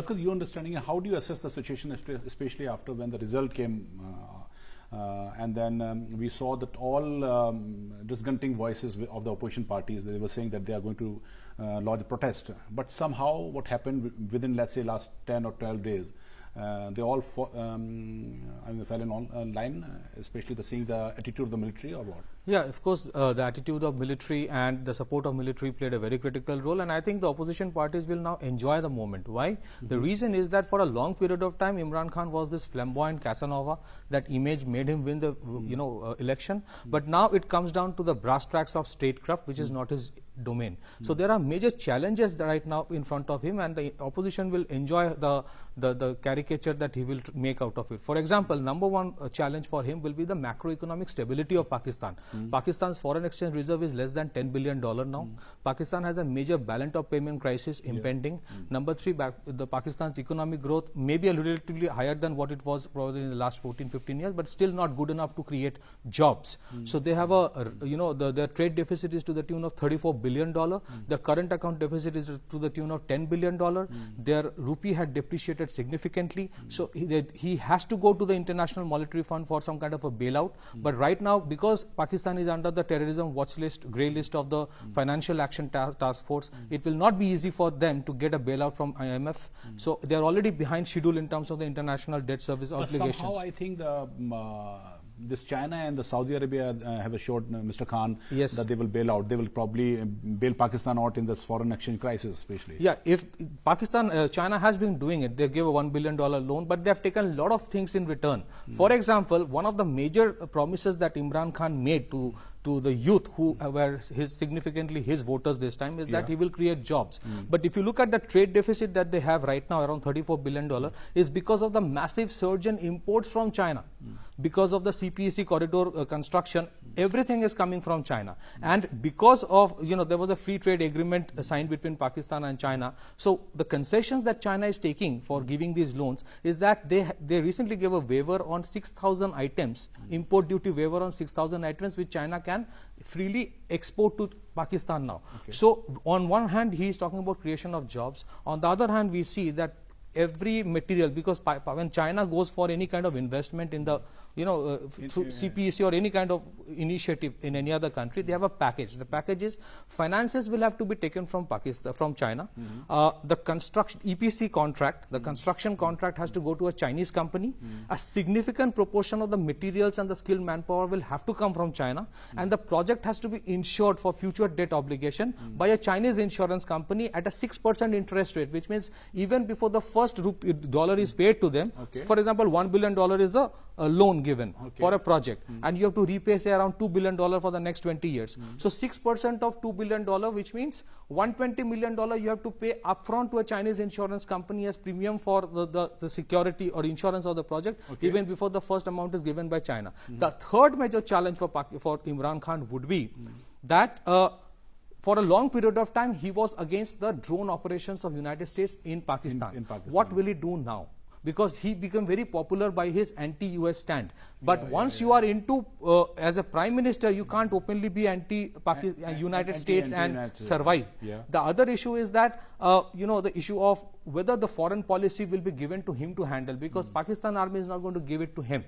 Pathikrit, your understanding, how do you assess the situation, especially after when the result came, and then we saw that all disgrunting voices of the opposition parties, they were saying that they are going to lodge a protest. But somehow what happened within, let's say, last 10 or 12 days, they all fell in line, especially seeing the attitude of the military, or what? Yeah, of course, the attitude of military and the support of military played a very critical role, and I think the opposition parties will now enjoy the moment. Why? The reason is that for a long period of time, Imran Khan was this flamboyant Casanova. That image made him win the election, but now it comes down to the brass tacks of statecraft, which is not his domain. So there are major challenges right now in front of him, and the opposition will enjoy the caricature that he will make out of it. For example, number one challenge for him will be the macroeconomic stability of Pakistan. Pakistan's foreign exchange reserve is less than $10 billion now. Pakistan has a major balance of payment crisis impending. Number three, the Pakistan's economic growth may be a relatively higher than what it was probably in the last 14-15 years, but still not good enough to create jobs. So they have their trade deficit is to the tune of $34 billion. The current account deficit is to the tune of $10 billion. Their rupee had depreciated significantly. So he has to go to the International Monetary Fund for some kind of a bailout. But right now, because Pakistan is under the terrorism watch list, grey list of the Financial Action Task Force, it will not be easy for them to get a bailout from IMF. So they are already behind schedule in terms of the international debt service obligations. Somehow I think this China and the Saudi Arabia have assured Mr. Khan that they will bail out. They will probably bail Pakistan out in this foreign exchange crisis, especially. Yeah, if Pakistan, China has been doing it. They gave a $1 billion loan, but they have taken a lot of things in return. For example, one of the major promises that Imran Khan made to the youth who were significantly his voters this time is that he will create jobs. But if you look at the trade deficit that they have right now, around $34 billion, is because of the massive surge in imports from China. Because of the CPEC corridor construction, everything is coming from China. And because of, there was a free trade agreement signed between Pakistan and China. So the concessions that China is taking for giving these loans is that they recently gave a waiver on 6,000 items, import duty waiver on 6,000 items, which China can freely export to Pakistan now. So on one hand, he is talking about creation of jobs. On the other hand, we see that every material, because when China goes for any kind of investment in the through CPEC or any kind of initiative in any other country, they have a package. The package is finances will have to be taken from Pakistan, from China. The construction EPC contract, the construction contract has to go to a Chinese company. A significant proportion of the materials and the skilled manpower will have to come from China, and the project has to be insured for future debt obligation by a Chinese insurance company at a 6% interest rate, which means even before the first dollar is paid to them, for example, $1 billion is the loan given for a project, and you have to repay say around $2 billion for the next 20 years. So 6% of $2 billion, which means $120 million you have to pay upfront to a Chinese insurance company as premium for the security or insurance of the project, even before the first amount is given by China. The third major challenge for Imran Khan would be that for a long period of time he was against the drone operations of United States in Pakistan. What will he do now? Because he became very popular by his anti-US stand. But once you are into, as a prime minister, you can't openly be anti-United States and survive. The other issue is that, the issue of whether the foreign policy will be given to him to handle, because Pakistan army is not going to give it to him.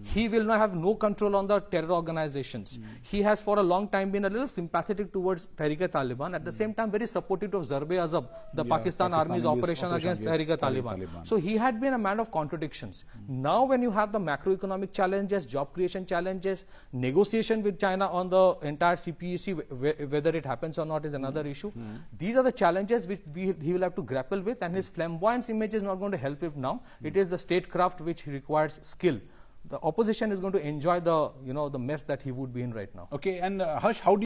He will not have no control on the terror organizations. He has for a long time been a little sympathetic towards Tehrik-e-Taliban, at the same time very supportive of Zarb-e-Azab, the Pakistan army's operation against Tehrik-e-Taliban. So he had been a man of contradictions. Now when you have the macroeconomic challenges, job creation challenges, negotiation with China on the entire CPEC, whether it happens or not is another issue. These are the challenges which he will have to grapple with, and his flamboyant image is not going to help him now. It is the statecraft which requires skill. The opposition is going to enjoy the mess that he would be in right now. Okay, and Harsh, how do you